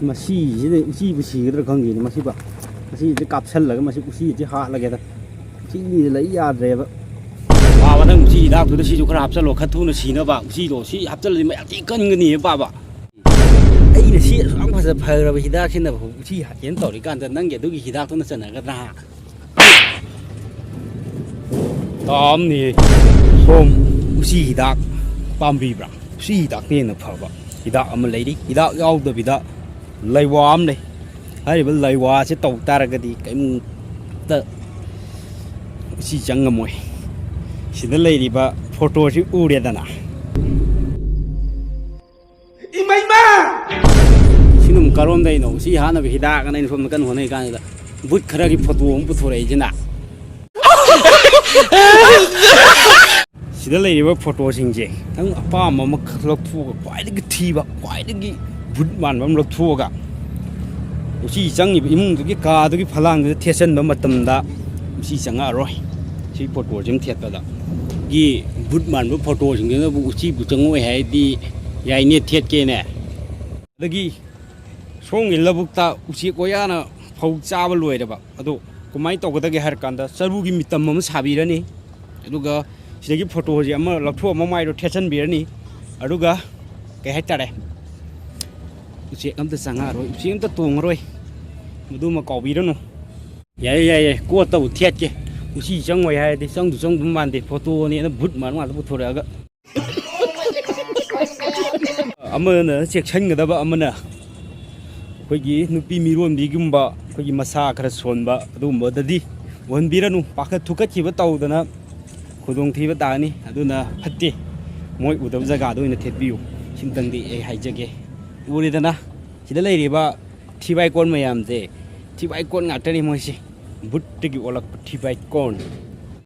ꯃꯁꯤꯁꯤꯗ ꯎꯆꯤꯕꯨ ꯁꯤꯒꯗ꯭ꯔꯥ ꯈꯪꯗꯦꯅꯦ ꯃꯁꯤꯕ ꯃꯁꯤꯁꯦ ꯀꯥꯞꯁꯜꯂꯒ ꯃꯁꯤ ꯎꯆꯤꯁꯦ ꯍꯥꯠꯂꯒꯦꯗ ꯎꯆꯤꯁꯦ ꯂꯩ ꯌꯥꯗ꯭ꯔꯦꯕ ꯄꯥꯕ ꯅꯪ ꯎꯆꯤ ꯍꯤꯗꯥꯛꯇꯨꯗ ꯁꯤꯁꯨ ꯈꯔ ꯍꯥꯞꯆꯜꯂꯣ ꯈꯔ ꯊꯨꯅ ꯁꯤꯅꯕ ꯎꯆꯤꯗꯣ ꯁꯤ ꯍꯥꯞꯆꯜꯂꯗꯤ ꯃꯌꯥꯝ ꯊꯤ ꯀꯟꯒꯅꯤꯌꯦ ꯄꯥꯕ ꯑꯩꯅ ꯁꯤ ꯑꯁꯨꯛ ꯐꯈ꯭ꯔꯕ ꯍꯤꯗꯥꯛꯁꯤꯅ ꯎꯆꯤ ꯍꯥꯠꯀꯦꯅ ꯇꯧꯔꯤꯀꯥꯟꯗ ꯅꯪꯒꯤ ꯑꯗꯨꯒꯤ ꯍꯤꯗꯥꯛꯇꯨꯅ ꯆꯟꯅꯒꯗ꯭ꯔꯥ ꯇꯥꯝꯅꯤ ꯁꯣꯝ ꯎꯆꯤ ꯍꯤꯗꯥꯛ ꯄꯥꯝꯕꯤꯕ꯭ꯔꯥ ꯎꯆꯤ ꯍꯤꯗꯥꯛꯅ ꯍꯦꯟꯅ ꯐꯕ ꯍꯤꯗꯥꯛ ꯑꯃ ꯂꯩꯔꯤ ꯍꯤꯗꯥꯛ ꯌꯥꯎꯗꯕꯤꯗ ꯂꯩꯋꯥ ꯑꯃ ꯂꯩ ꯍꯥꯏꯔꯤꯕ ꯂꯩꯋꯥꯁꯦ ꯇꯧ ꯇꯥꯔꯒꯗꯤ ꯀꯩꯝꯇ ꯎꯆꯤ ꯆꯪꯉꯝꯃꯣꯏ ꯁꯤꯗ ꯂꯩꯔꯤꯕ ꯐꯣꯇꯣꯁꯤ ꯎꯔꯦꯗꯅ ꯏꯃꯩꯃ ꯁꯤꯅ ꯑꯃꯨꯛ ꯀꯔꯣꯝꯗꯩꯅꯣ ꯎꯆꯤ ꯍꯥꯠꯅꯕ ꯍꯤꯗꯥꯛꯑꯅ ꯑꯩꯅ ꯁꯣꯝꯗ ꯀꯟꯅ ꯍꯣꯠꯅꯔꯤ ꯀꯥꯟꯁꯤꯗ ꯕꯨꯠ ꯈꯔꯒꯤ ꯐꯣꯇꯣ ꯑꯃ ꯄꯨꯊꯣꯔꯛꯏꯁꯤꯅ ꯁꯤꯗ ꯂꯩꯔꯤꯕ ꯐꯣꯇꯣꯁꯤꯡꯁꯦ ꯅꯪ ꯑꯄꯥꯝꯕ ꯑꯃꯈꯛ ꯂꯧꯊꯣꯛꯑꯒ ꯈ꯭ꯋꯥꯏꯗꯒꯤ ꯊꯤꯕ ꯈ꯭ꯋꯥꯏꯗꯒꯤ ꯕꯨꯠ ꯃꯥꯟꯕ ꯑꯃ ꯂꯧꯊꯣꯛꯑꯒ ꯎꯆꯤ ꯆꯪꯉꯤꯕ ꯏꯃꯨꯡꯗꯨꯒꯤ ꯀꯥꯗꯨꯒꯤ ꯐꯂꯥꯡꯗꯨꯗ ꯊꯦꯠꯆꯟꯕ ꯃꯇꯝꯗ ꯎꯆꯤ ꯆꯪꯉꯛꯑꯔꯣꯏ ꯁꯤ ꯐꯣꯇꯣꯁꯤꯃ ꯊꯦꯠꯄꯗ ꯒꯤ ꯕꯨꯠ ꯃꯥꯟꯕ ꯐꯣꯇꯣꯁꯤꯡꯗꯨꯅꯕꯨ ꯎꯆꯤꯕꯨ ꯆꯪꯉꯛꯑꯣꯏ ꯍꯥꯏꯔꯗꯤ ꯌꯥꯏꯅꯦ ꯊꯦꯠꯀꯦꯅꯦ ꯑꯗꯒꯤ ꯁꯣꯝꯒꯤ ꯂꯧꯕꯨꯛꯇ ꯎꯆꯦꯛ ꯋꯥꯌꯥꯅ ꯐꯧ ꯆꯥꯕ ꯂꯣꯏꯔꯕ ꯑꯗꯣ ꯀꯃꯥꯏꯅ ꯇꯧꯒꯗꯒꯦ ꯍꯥꯏꯔ ꯀꯥꯟꯗ ꯆꯔꯨꯒꯤ ꯃꯤꯇꯝ ꯑꯃ ꯁꯥꯕꯤꯔꯅꯤ ꯑꯗꯨꯒ ꯁꯤꯗꯒꯤ ꯐꯣꯇꯣꯁꯦ ꯑꯃ ꯂꯧꯊꯣꯛꯑ ꯃꯃꯥꯏꯗꯣ ꯊꯦꯠꯆꯟꯕꯤꯔꯅꯤ ꯑꯗꯨꯒ ꯀꯩ ꯍꯥꯏꯇꯥꯔꯦ ꯎꯆꯦꯛ ꯑꯝꯇ ꯆꯪꯉꯛꯑꯔꯣꯏ ꯎꯆꯦꯛ ꯑꯝꯇ ꯇꯣꯡꯉꯔꯣꯏ ꯃꯗꯨꯃ ꯀꯥꯎꯕꯤꯔꯅꯨ ꯌꯥꯏꯌꯦ ꯌꯥꯏꯌꯦ ꯀꯣꯠꯇꯕꯨ ꯊꯦꯠꯀꯦ ꯎꯆꯤ ꯆꯪꯉꯣꯏ ꯍꯥꯏꯔꯗꯤ ꯆꯪꯗꯧ ꯃꯥꯟꯗꯦ ꯐꯣꯇꯣꯅꯦꯅ ꯚꯨꯠ ꯃꯥꯟꯕ ꯉꯥꯛꯇ ꯄꯨꯊꯣꯔꯛꯑꯒ ꯑꯃꯅ ꯆꯦꯛꯁꯤꯟꯒꯗꯕ ꯑꯃꯅ ꯑꯩꯈꯣꯏꯒꯤ ꯅꯨꯄꯤ ꯃꯤꯔꯣꯟꯕꯤꯒꯨꯝꯕ ꯑꯩꯈꯣꯏꯒꯤ ꯃꯁꯥ ꯈꯔ ꯁꯣꯟꯕ ꯑꯗꯨꯒꯨꯝꯕꯗꯗꯤ ꯎꯍꯟꯕꯤꯔꯅꯨ ꯄꯥꯈꯠ ꯊꯨꯀꯠꯈꯤꯕ ꯇꯧꯗꯅ ꯈꯨꯗꯣꯡꯊꯤꯕ ꯇꯥꯒꯅꯤ ꯑꯗꯨꯅ ꯐꯠꯇꯦ ꯃꯣꯏ ꯎꯗꯕ ꯖꯒꯥꯗ ꯑꯣꯏꯅ ꯊꯦꯠꯄꯤꯌꯨ ꯁꯤꯝꯇꯪꯗꯤ ꯑꯩ ꯍꯥꯏꯖꯒꯦ ꯎꯔꯦꯗꯅ ꯁꯤꯗ ꯂꯩꯔꯤꯕ ꯊꯤꯕꯥꯏꯀꯣꯟ ꯃꯌꯥꯝꯁꯦ ꯊꯤꯕꯥꯏꯀꯣꯟ ꯉꯥꯛꯇꯅꯤ ꯃꯣꯏꯁꯦ ꯕꯨꯠꯇꯒꯤ ꯑꯣꯜꯂꯛꯄ ꯊꯤꯕꯥꯏꯀꯣꯟ